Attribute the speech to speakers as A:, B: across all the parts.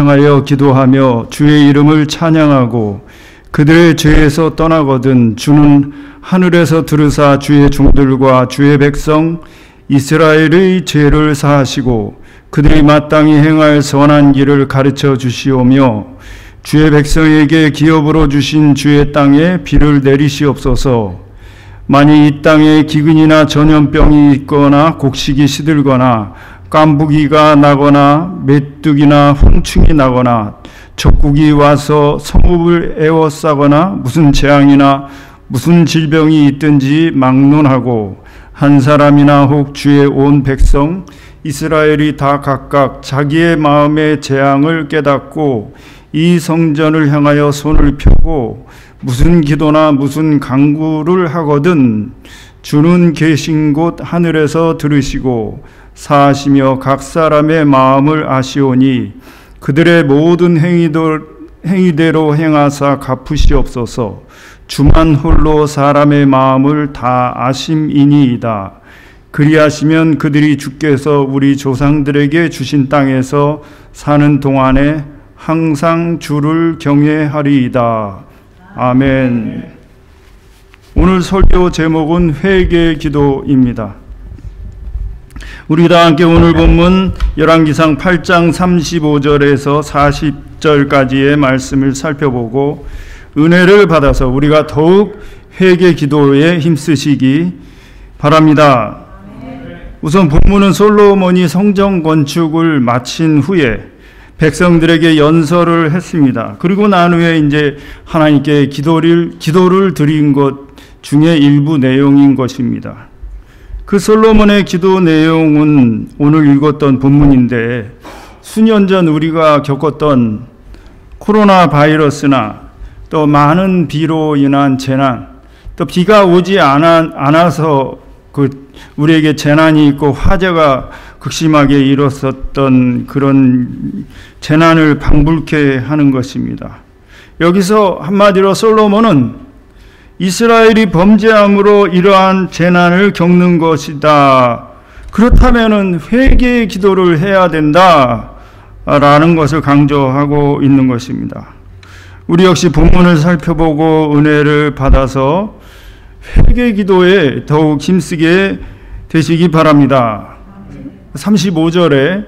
A: 향하여 기도하며 주의 이름을 찬양하고 그들의 죄에서 떠나거든 주는 하늘에서 들으사 주의 종들과 주의 백성 이스라엘의 죄를 사하시고 그들이 마땅히 행할 선한 길을 가르쳐 주시오며 주의 백성에게 기업으로 주신 주의 땅에 비를 내리시옵소서. 만일 이 땅에 기근이나 전염병이 있거나 곡식이 시들거나 깐부기가 나거나 메뚜기나 홍충이 나거나 적국이 와서 성읍을 에워싸거나 무슨 재앙이나 무슨 질병이 있든지 막론하고 한 사람이나 혹 주의 온 백성 이스라엘이 다 각각 자기의 마음의 재앙을 깨닫고 이 성전을 향하여 손을 펴고 무슨 기도나 무슨 간구를 하거든 주는 계신 곳 하늘에서 들으시고 사하시며 각 사람의 마음을 아시오니 그들의 모든 행위대로 행하사 갚으시옵소서. 주만 홀로 사람의 마음을 다 아심이니이다. 그리하시면 그들이 주께서 우리 조상들에게 주신 땅에서 사는 동안에 항상 주를 경외하리이다. 아멘. 오늘 설교 제목은 회개 기도입니다. 우리 다 함께 오늘 본문 열왕기상 8장 35절에서 40절까지의 말씀을 살펴보고 은혜를 받아서 우리가 더욱 회개 기도에 힘쓰시기 바랍니다. 우선 본문은 솔로몬이 성전 건축을 마친 후에 백성들에게 연설을 했습니다. 그리고 난 후에 이제 하나님께 기도를 드린 것 중에 일부 내용인 것입니다. 그 솔로몬의 기도 내용은 오늘 읽었던 본문인데 수년 전 우리가 겪었던 코로나 바이러스나 또 많은 비로 인한 재난, 또 비가 오지 않아서 우리에게 재난이 있고 화재가 극심하게 일었었던 그런 재난을 방불케 하는 것입니다. 여기서 한마디로 솔로몬은 이스라엘이 범죄함으로 이러한 재난을 겪는 것이다. 그렇다면 회개의 기도를 해야 된다라는 것을 강조하고 있는 것입니다. 우리 역시 본문을 살펴보고 은혜를 받아서 회개 기도에 더욱 힘쓰게 되시기 바랍니다. 35절에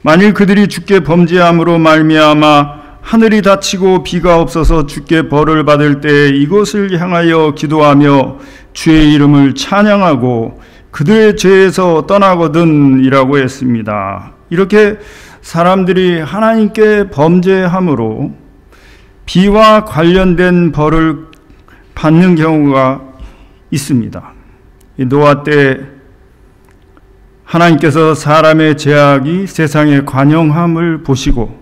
A: 만일 그들이 주께 범죄함으로 말미암아 하늘이 닫히고 비가 없어서 주께 벌을 받을 때 이곳을 향하여 기도하며 주의 이름을 찬양하고 그들의 죄에서 떠나거든 이라고 했습니다. 이렇게 사람들이 하나님께 범죄함으로 비와 관련된 벌을 받는 경우가 있습니다. 노아 때 하나님께서 사람의 죄악이 세상에 관영함을 보시고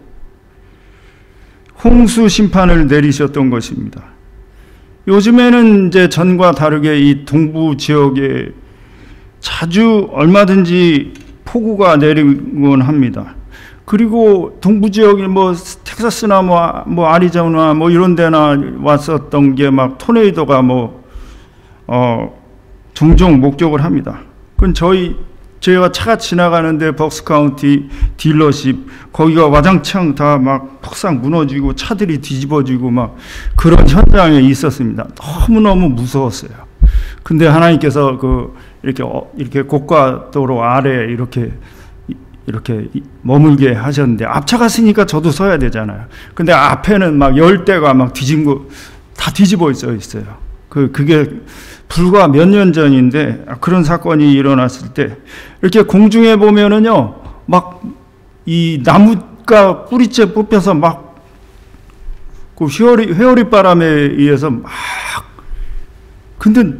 A: 홍수 심판을 내리셨던 것입니다. 요즘에는 이제 전과 다르게 이 동부 지역에 자주 얼마든지 폭우가 내리곤 합니다. 그리고 동부 지역이 텍사스나 아리조나 이런 데나 왔었던 게 막 토네이도가 종종 목격을 합니다. 그건 저희가 차가 지나가는데 벅스카운티 딜러십 거기가 와장창 다 막 폭삭 무너지고 차들이 뒤집어지고 막 그런 현장에 있었습니다. 너무너무 무서웠어요. 근데 하나님께서 이렇게 고가도로 아래 이렇게 머물게 하셨는데 앞차가 쓰니까 저도 서야 되잖아요. 근데 앞에는 막 10대가 막 다 뒤집어 있어요. 그게 불과 몇 년 전인데 그런 사건이 일어났을 때 이렇게 공중에 보면은요 막 이 나무가 뿌리째 뽑혀서 막 그 회오리 바람에 의해서 막 근데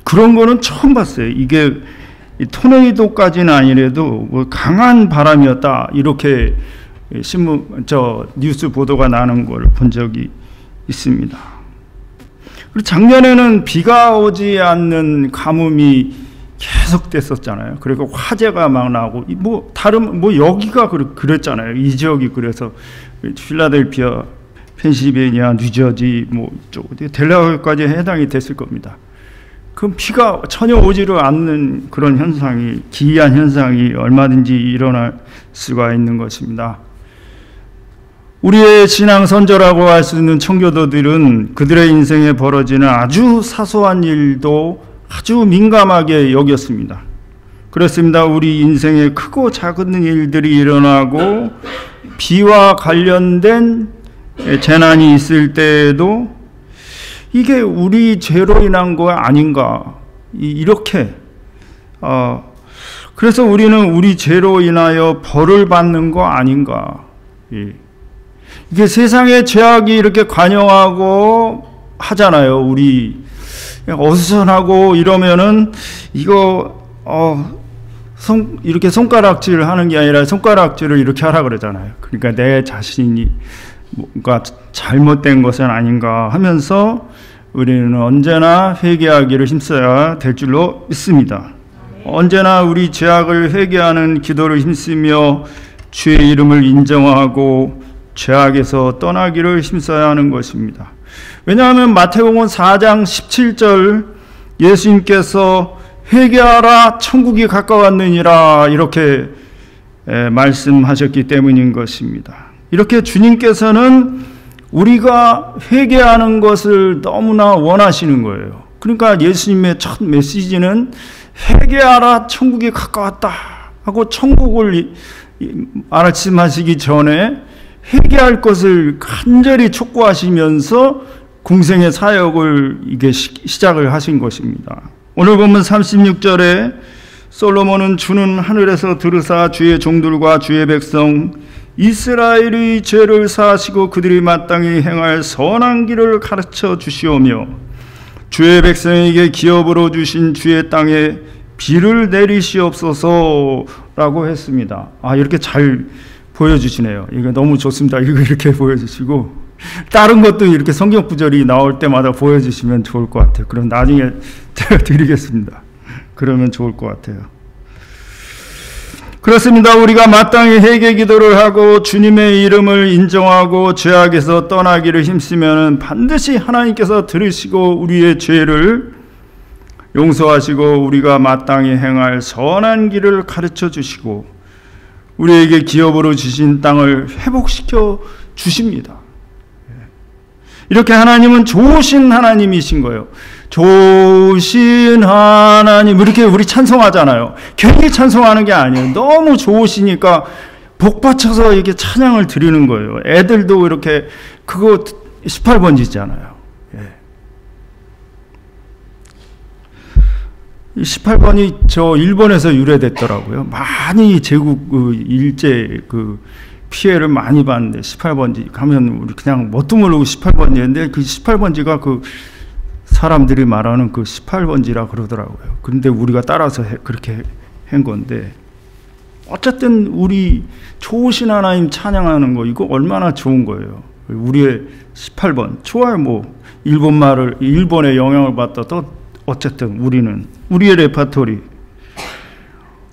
A: 그런 거는 처음 봤어요. 이게 토네이도까지는 아니래도 강한 바람이었다 이렇게 뉴스 보도가 나는 걸 본 적이 있습니다. 그리고 작년에는 비가 오지 않는 가뭄이 계속 됐었잖아요. 그리고 화재가 막 나고 여기가 그랬잖아요. 이 지역이 그래서 필라델피아, 펜실베니아, 뉴저지 이쪽 델라웨어까지 해당이 됐을 겁니다. 그럼 비가 전혀 오지를 않는 그런 현상이 기이한 현상이 얼마든지 일어날 수가 있는 것입니다. 우리의 신앙 선조라고 할 수 있는 청교도들은 그들의 인생에 벌어지는 아주 사소한 일도 아주 민감하게 여겼습니다. 그렇습니다. 우리 인생에 크고 작은 일들이 일어나고 비와 관련된 재난이 있을 때에도 이게 우리 죄로 인한 거 아닌가, 이렇게 그래서 우리는 우리 죄로 인하여 벌을 받는 거 아닌가. 이게 세상의 죄악이 이렇게 관영하고 하잖아요. 우리 어수선하고 이러면은 이거 이렇게 손가락질 하는 게 아니라 손가락질을 이렇게 하라 그러잖아요. 그러니까 내 자신이 뭔가 잘못된 것은 아닌가 하면서 우리는 언제나 회개하기를 힘써야 될 줄로 믿습니다. 언제나 우리 죄악을 회개하는 기도를 힘쓰며 주의 이름을 인정하고 죄악에서 떠나기를 힘써야 하는 것입니다. 왜냐하면 마태복음 4장 17절 예수님께서 회개하라 천국이 가까웠느니라 이렇게 말씀하셨기 때문인 것입니다. 이렇게 주님께서는 우리가 회개하는 것을 너무나 원하시는 거예요. 그러니까 예수님의 첫 메시지는 회개하라 천국이 가까웠다 하고 천국을 말씀하시기 전에 회개할 것을 간절히 촉구하시면서 공생의 사역을 이게 시작을 하신 것입니다. 오늘 보면 36절에 솔로몬은 주는 하늘에서 들으사 주의 종들과 주의 백성 이스라엘의 죄를 사하시고 그들이 마땅히 행할 선한 길을 가르쳐 주시오며 주의 백성에게 기업으로 주신 주의 땅에 비를 내리시옵소서라고 했습니다. 이렇게 잘 보여주시네요. 이거 너무 좋습니다. 이거 이렇게 보여주시고 다른 것도 이렇게 성경 구절이 나올 때마다 보여주시면 좋을 것 같아요. 그럼 나중에 제가 드리겠습니다. 그러면 좋을 것 같아요. 그렇습니다. 우리가 마땅히 회개 기도를 하고 주님의 이름을 인정하고 죄악에서 떠나기를 힘쓰면 반드시 하나님께서 들으시고 우리의 죄를 용서하시고 우리가 마땅히 행할 선한 길을 가르쳐 주시고 우리에게 기업으로 주신 땅을 회복시켜 주십니다. 이렇게 하나님은 좋으신 하나님이신 거예요. 좋으신 하나님, 이렇게 우리 찬송하잖아요. 괜히 찬송하는 게 아니에요. 너무 좋으시니까 복받쳐서 이렇게 찬양을 드리는 거예요. 애들도 이렇게 그거 18번지잖아요. 18번이 저 일본에서 유래됐더라고요. 많이 제국 일제 피해를 많이 봤는데 18번지 가면 우리 그냥 뭣도 모르고 18번지인데 그 18번지가 그 사람들이 말하는 그 18번지라 그러더라고요. 그런데 우리가 따라서 그렇게 한 건데 어쨌든 우리 좋으신 하나님 찬양하는 거 이거 얼마나 좋은 거예요. 우리의 18번 좋아요. 뭐 일본의 영향을 받아도 어쨌든 우리는 우리의 레파토리.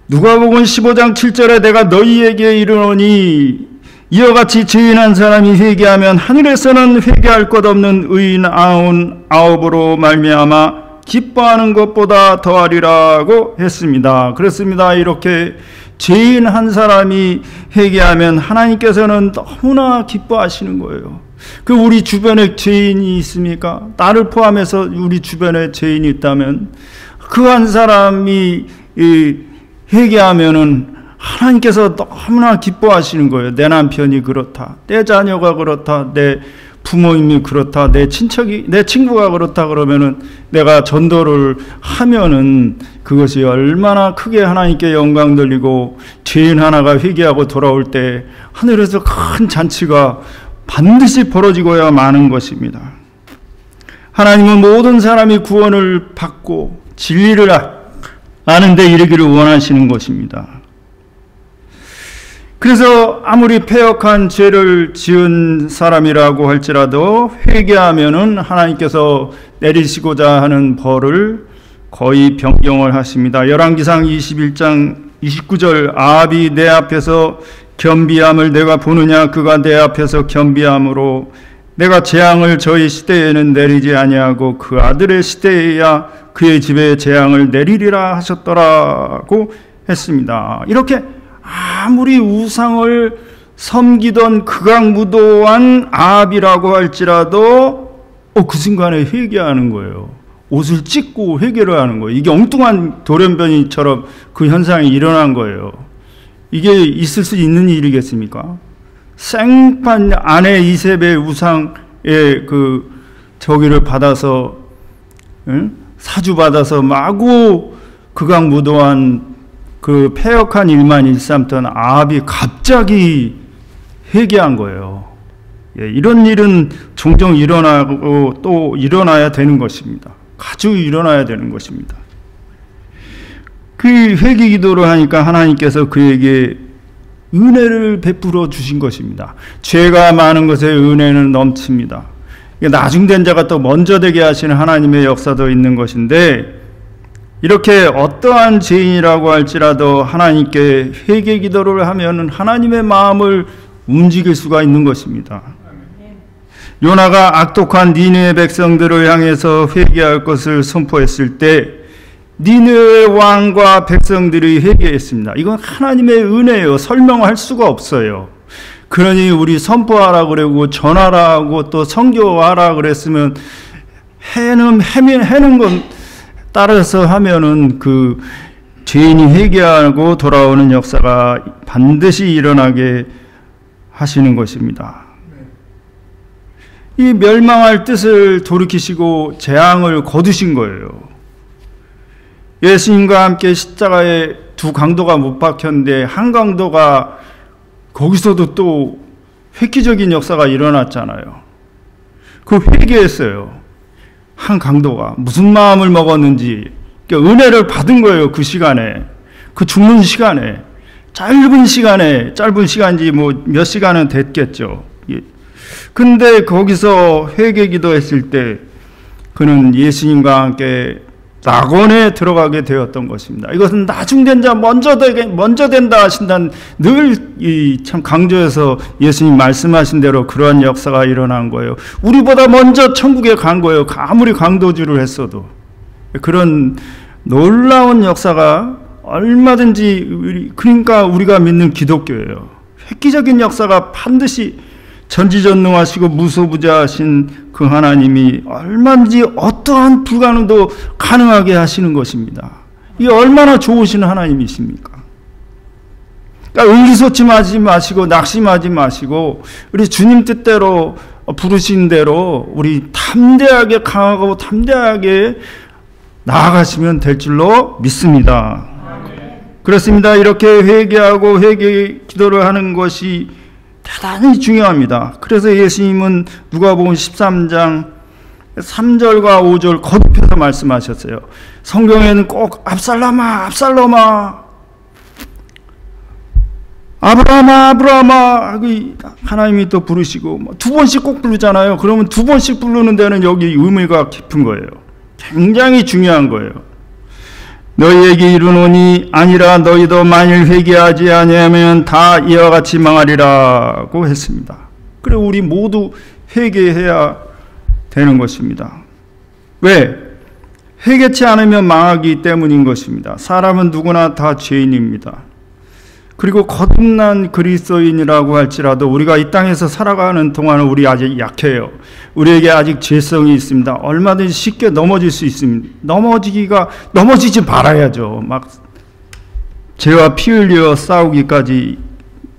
A: 누가복음 15장 7절에 내가 너희에게 이르노니 이와 같이 죄인한 사람이 회개하면 하늘에서는 회개할 것 없는 의인 99으로 말미암아 기뻐하는 것보다 더하리라고 했습니다. 그렇습니다. 이렇게 죄인 한 사람이 회개하면 하나님께서는 너무나 기뻐하시는 거예요. 우리 주변에 죄인이 있습니까? 나를 포함해서 우리 주변에 죄인이 있다면 그 한 사람이 회개하면은 하나님께서 너무나 기뻐하시는 거예요. 내 남편이 그렇다, 내 자녀가 그렇다, 내 부모님이 그렇다, 내 친구가 그렇다 그러면은 내가 전도를 하면은 그것이 얼마나 크게 하나님께 영광 돌리고 죄인 하나가 회개하고 돌아올 때 하늘에서 큰 잔치가 반드시 벌어지고야 마는 것입니다. 하나님은 모든 사람이 구원을 받고 진리를 아는 데 이르기를 원하시는 것입니다. 그래서 아무리 패역한 죄를 지은 사람이라고 할지라도 회개하면은 하나님께서 내리시고자 하는 벌을 거의 변경을 하십니다. 열왕기상 21장 29절 아합이 내 앞에서 겸비함을 내가 보느냐 그가 내 앞에서 겸비함으로 내가 재앙을 저희 시대에는 내리지 아니하고 그 아들의 시대에야 그의 집에 재앙을 내리리라 하셨더라고 했습니다. 이렇게 아무리 우상을 섬기던 극악무도한 아합이라고 할지라도 그 순간에 회개하는 거예요. 옷을 찢고 회개를 하는 거예요. 이게 엉뚱한 돌연변이처럼 그 현상이 일어난 거예요. 이게 있을 수 있는 일이겠습니까? 생판 아내 이세벨 우상의 그 저기를 받아서 사주 받아서 마구 극악무도한 그 패역한 일만 일삼던 아합이 갑자기 회개한 거예요. 이런 일은 종종 일어나고 또 일어나야 되는 것입니다. 자주 일어나야 되는 것입니다. 그 회개 기도를 하니까 하나님께서 그에게 은혜를 베풀어 주신 것입니다. 죄가 많은 것에 은혜는 넘칩니다. 나중된 자가 또 먼저 되게 하시는 하나님의 역사도 있는 것인데, 이렇게 어떠한 죄인이라고 할지라도 하나님께 회개 기도를 하면 하나님의 마음을 움직일 수가 있는 것입니다. 요나가 악독한 니느웨 백성들을 향해서 회개할 것을 선포했을 때 니느웨 왕과 백성들이 회개했습니다. 이건 하나님의 은혜예요. 설명할 수가 없어요. 그러니 우리 선포하라 그러고 전하라고 또 선교하라 그랬으면 해는 건 따라서 하면은 그 죄인이 회개하고 돌아오는 역사가 반드시 일어나게 하시는 것입니다. 이 멸망할 뜻을 돌이키시고 재앙을 거두신 거예요. 예수님과 함께 십자가에 두 강도가 못 박혔는데 한 강도가 거기서도 또 획기적인 역사가 일어났잖아요. 그 회개했어요. 한 강도가 무슨 마음을 먹었는지 그러니까 은혜를 받은 거예요. 그 시간에, 그 죽는 시간에, 짧은 시간인지 뭐 몇 시간은 됐겠죠. 근데 거기서 회개 기도했을 때 그는 예수님과 함께 낙원에 들어가게 되었던 것입니다. 이것은 나중된 자 먼저 된다 하신다는 늘 참 강조해서 예수님 말씀하신 대로 그러한 역사가 일어난 거예요. 우리보다 먼저 천국에 간 거예요. 아무리 강도주를 했어도. 그런 놀라운 역사가 얼마든지 그러니까 우리가 믿는 기독교예요. 획기적인 역사가 반드시 전지전능하시고 무소부재하신 그 하나님이 얼마든지 어떠한 불가능도 가능하게 하시는 것입니다. 이게 얼마나 좋으신 하나님이십니까? 그러니까 의기소침하지 마시고 낙심하지 마시고 우리 주님 뜻대로 부르신 대로 우리 담대하게 강하고 담대하게 나아가시면 될 줄로 믿습니다. 그렇습니다. 이렇게 회개하고 회개 기도를 하는 것이 대단히 중요합니다. 그래서 예수님은 누가복음 13장 3절과 5절 거듭해서 말씀하셨어요. 성경에는 꼭 압살롬아 아브라함아 하나님이 또 부르시고 두 번씩 꼭 부르잖아요. 그러면 두 번씩 부르는 데는 여기 의미가 깊은 거예요. 굉장히 중요한 거예요. 너희에게 이르노니 아니라 너희도 만일 회개하지 아니하면 다 이와 같이 망하리라고 했습니다. 그래 우리 모두 회개해야 되는 것입니다. 왜? 회개치 않으면 망하기 때문인 것입니다. 사람은 누구나 다 죄인입니다. 그리고 거듭난 그리스도인이라고 할지라도 우리가 이 땅에서 살아가는 동안은 우리 아직 약해요. 우리에게 아직 죄성이 있습니다. 얼마든지 쉽게 넘어질 수 있습니다. 넘어지지 말아야죠. 막 죄와 피 흘려 싸우기까지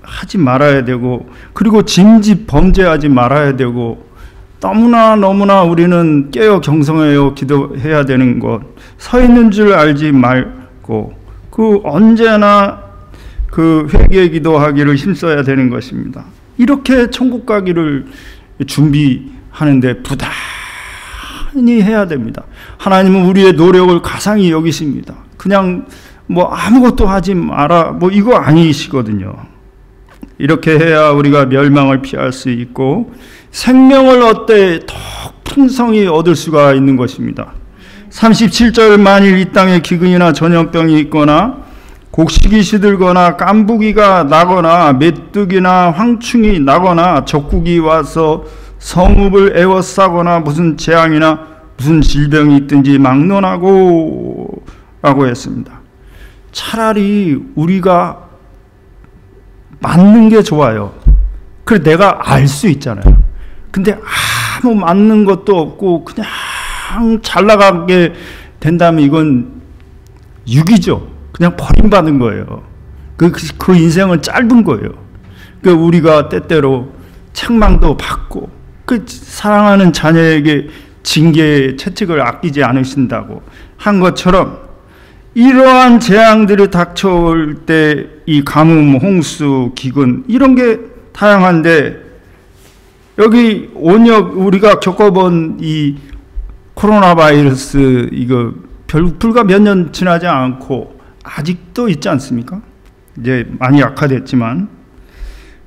A: 하지 말아야 되고, 그리고 짐짓 범죄하지 말아야 되고, 너무나 우리는 깨어 경성하여 기도해야 되는 것, 서 있는 줄 알지 말고 언제나 그 회개 기도하기를 힘써야 되는 것입니다. 이렇게 천국 가기를 준비하는데 부단히 해야 됩니다. 하나님은 우리의 노력을 가상히 여기십니다. 그냥 아무것도 하지 마라 이거 아니시거든요. 이렇게 해야 우리가 멸망을 피할 수 있고 생명을 얻되 더 풍성히 얻을 수가 있는 것입니다. 37절 만일 이 땅에 기근이나 전염병이 있거나 곡식이 시들거나 깐부기가 나거나 메뚜기나 황충이 나거나 적국이 와서 성읍을 에워싸거나 무슨 재앙이나 무슨 질병이 있든지 막론하고 라고 했습니다. 차라리 우리가 맞는 게 좋아요. 그래 내가 알 수 있잖아요. 근데 아무 맞는 것도 없고 그냥 잘 나가게 된다면 이건 유기죠. 그냥 버림받은 거예요. 그 인생은 짧은 거예요. 우리가 때때로 책망도 받고 사랑하는 자녀에게 징계 채찍을 아끼지 않으신다고 한 것처럼 이러한 재앙들이 닥쳐올 때 이 가뭄, 홍수, 기근 이런 게 다양한데 여기 온역 우리가 겪어본 이 코로나 바이러스 이거 불과 몇 년 지나지 않고 아직도 있지 않습니까? 이제 많이 약화됐지만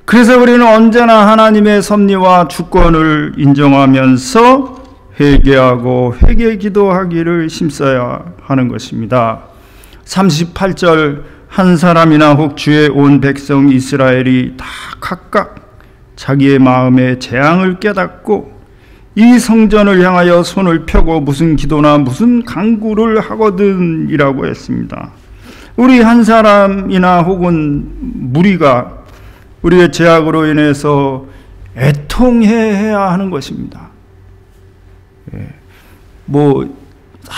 A: 그래서 우리는 언제나 하나님의 섭리와 주권을 인정하면서 회개하고 회개 기도하기를 힘써야 하는 것입니다. 38절 한 사람이나 혹 주의 온 백성 이스라엘이 다 각각 자기의 마음의 재앙을 깨닫고 이 성전을 향하여 손을 펴고 무슨 기도나 무슨 간구를 하거든 이라고 했습니다. 우리 한 사람이나 혹은 무리가 우리의 죄악으로 인해서 애통해야 하는 것입니다.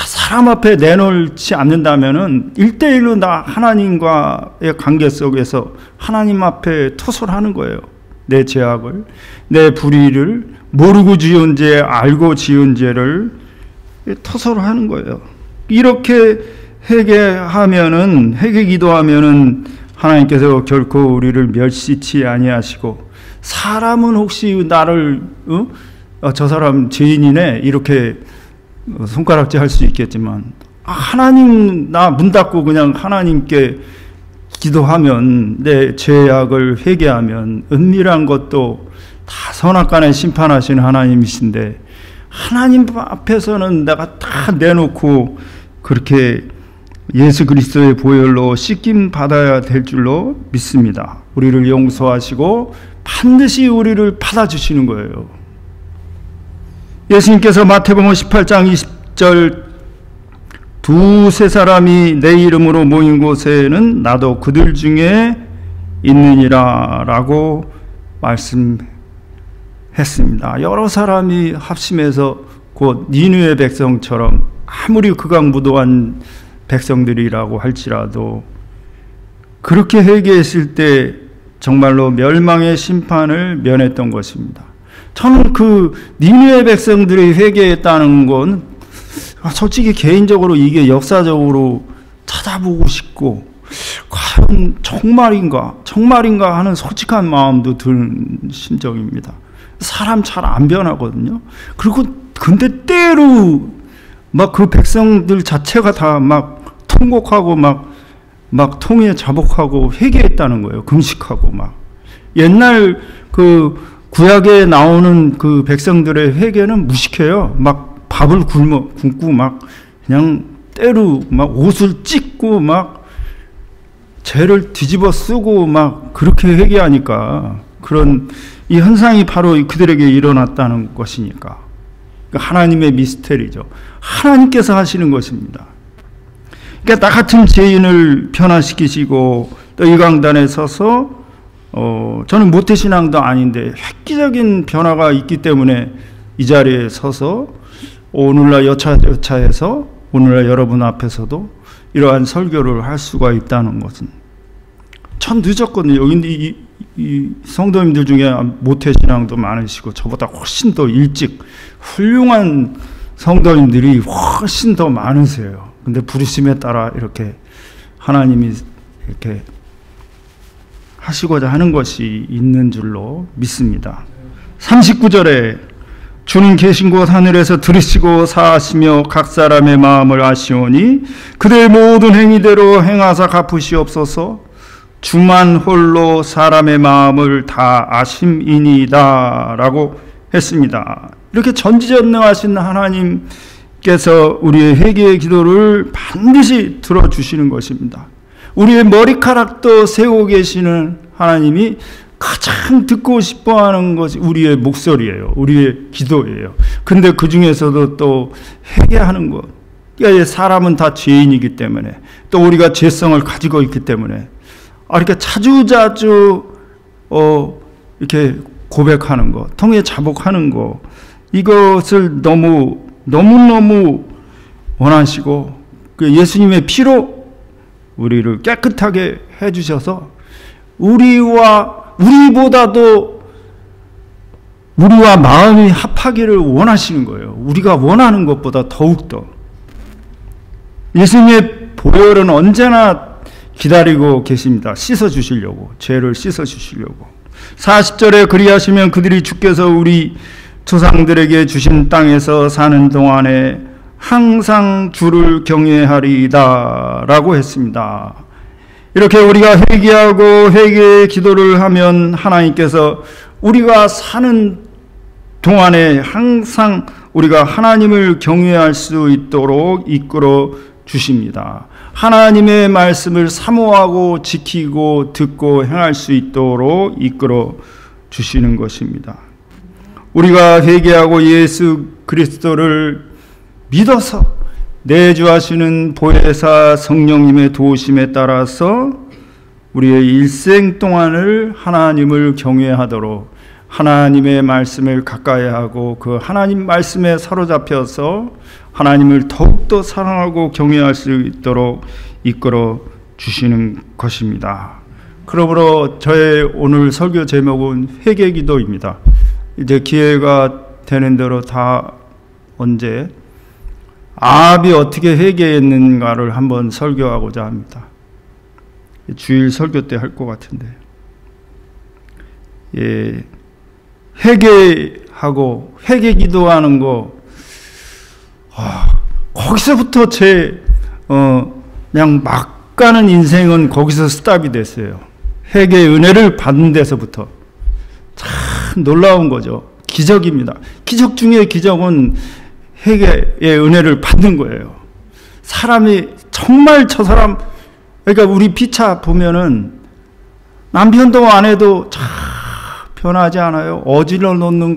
A: 사람 앞에 내놓지 않는다면은 1대1로 나 하나님과의 관계 속에서 하나님 앞에 토설하는 거예요. 내 죄악을, 내 불의를 모르고 지은 죄, 알고 지은 죄를 토설하는 거예요. 이렇게 회개 기도하면은 하나님께서 결코 우리를 멸시치 아니하시고 사람은 혹시 나를 저 사람 죄인이네 이렇게 손가락질 할 수 있겠지만 하나님 나 문 닫고 그냥 하나님께 기도하면 내 죄악을 회개하면 은밀한 것도 다 선악간에 심판하시는 하나님이신데 하나님 앞에서는 내가 다 내놓고 그렇게 예수 그리스도의 보혈로 씻김 받아야 될 줄로 믿습니다. 우리를 용서하시고 반드시 우리를 받아주시는 거예요. 예수님께서 마태복음 18장 20절 두세 사람이 내 이름으로 모인 곳에는 나도 그들 중에 있느니라 라고 말씀했습니다. 여러 사람이 합심해서 곧 니느웨 백성처럼 아무리 극악무도한 백성들이라고 할지라도 그렇게 회개했을 때 정말로 멸망의 심판을 면했던 것입니다. 저는 그 니느웨 백성들이 회개했다는 건 솔직히 개인적으로 이게 역사적으로 찾아보고 싶고 과연 정말인가 하는 솔직한 마음도 든 심정입니다. 사람 잘 안 변하거든요. 그리고 근데 때로 막 그 백성들 자체가 다 막 통곡하고 막 통에 자복하고 회개했다는 거예요. 금식하고 막 옛날 그 구약에 나오는 그 백성들의 회개는 무식해요. 막 밥을 굶고 막 그냥 때로 막 옷을 찢고 막 죄를 뒤집어 쓰고 막 그렇게 회개하니까 그런 이 현상이 바로 그들에게 일어났다는 것이니까 하나님의 미스테리죠. 하나님께서 하시는 것입니다. 그러니까 나 같은 죄인을 변화시키시고 또 이 강단에 서서 저는 모태신앙도 아닌데 획기적인 변화가 있기 때문에 이 자리에 서서 오늘날 여차여차해서 오늘날 여러분 앞에서도 이러한 설교를 할 수가 있다는 것은 참 늦었거든요. 근데 이 성도님들 중에 모태신앙도 많으시고 저보다 훨씬 더 일찍 훌륭한 성도님들이 훨씬 더 많으세요. 근데 부르심에 따라 이렇게 하나님이 이렇게 하시고자 하는 것이 있는 줄로 믿습니다. 39절에 주는 계신 곳 하늘에서 들으시고 사하시며 각 사람의 마음을 아시오니 그들의 모든 행위대로 행하사 갚으시옵소서. 주만 홀로 사람의 마음을 다 아심이니이다 라고 했습니다. 이렇게 전지전능하신 하나님께서 우리의 회개의 기도를 반드시 들어주시는 것입니다. 우리의 머리카락도 세우고 계시는 하나님이 가장 듣고 싶어하는 것이 우리의 목소리예요. 우리의 기도예요. 근데 그 중에서도 또 회개하는 것. 그러니까 사람은 다 죄인이기 때문에 또 우리가 죄성을 가지고 있기 때문에 이렇게 자주자주 이렇게 고백하는 것, 통해 자복하는 것, 이것을 너무너무 원하시고 그 예수님의 피로 우리를 깨끗하게 해주셔서 우리보다도 우리와 마음이 합하기를 원하시는 거예요. 우리가 원하는 것보다 더욱더. 예수님의 보혈은 언제나 기다리고 계십니다. 씻어주시려고, 죄를 씻어주시려고. 40절에 그리하시면 그들이 주께서 우리 조상들에게 주신 땅에서 사는 동안에 항상 주를 경외하리이다 라고 했습니다. 이렇게 우리가 회개하고 회개의 기도를 하면 하나님께서 우리가 사는 동안에 항상 우리가 하나님을 경외할 수 있도록 이끌어 주십니다. 하나님의 말씀을 사모하고 지키고 듣고 행할 수 있도록 이끌어 주시는 것입니다. 우리가 회개하고 예수 그리스도를 믿어서 내주하시는 보혜사 성령님의 도우심에 따라서 우리의 일생 동안을 하나님을 경외하도록 하나님의 말씀을 가까이 하고 그 하나님 말씀에 사로잡혀서 하나님을 더욱더 사랑하고 경외할 수 있도록 이끌어 주시는 것입니다. 그러므로 저의 오늘 설교 제목은 회개기도입니다. 이제 기회가 되는 대로 다 언제 아합이 어떻게 회개했는가를 한번 설교하고자 합니다. 주일 설교 때 할 것 같은데, 회개하고 회개 기도하는 거, 거기서부터 그냥 막 가는 인생은 거기서 스탑이 됐어요. 회개의 은혜를 받는 데서부터. 참 놀라운 거죠. 기적입니다. 기적 중에 기적은 회개의 은혜를 받는 거예요. 사람이 정말 저 사람, 그러니까 우리 피차 보면은 남편도 아내도 참 변하지 않아요. 어질러 놓는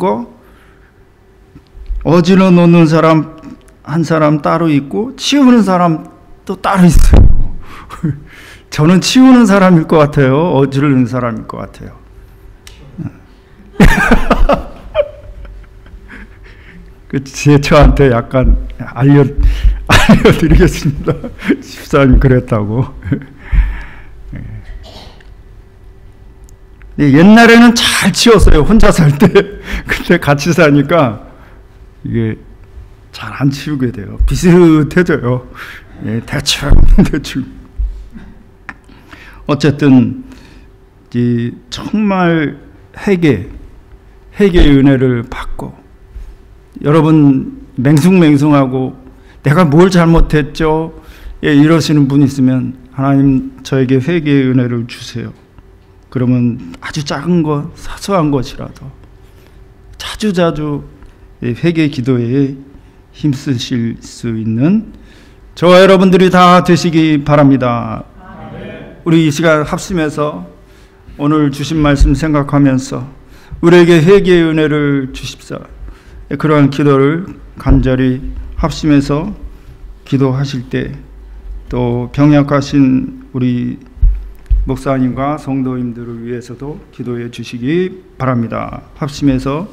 A: 사람 한 사람 따로 있고 치우는 사람 또 따로 있어요. 저는 치우는 사람일 것 같아요. 어지르는 사람일 것 같아요. 저한테 약간 알려드리겠습니다. 집사님 그랬다고. 옛날에는 잘 치웠어요. 혼자 살 때. 근데 같이 사니까 이게 잘 안 치우게 돼요. 비슷해져요. 대충. 어쨌든 정말 회개의 은혜를 받고, 여러분 맹숭맹숭하고 내가 뭘 잘못했죠? 이러시는 분 있으면 하나님 저에게 회개의 은혜를 주세요. 그러면 아주 작은 것, 사소한 것이라도 자주자주 회개 기도에 힘쓰실 수 있는 저와 여러분들이 다 되시기 바랍니다. 우리 이 시간 합심해서 오늘 주신 말씀 생각하면서 우리에게 회개의 은혜를 주십사. 그러한 기도를 간절히 합심해서 기도하실 때 또 병약하신 우리 목사님과 성도님들을 위해서도 기도해 주시기 바랍니다. 합심해서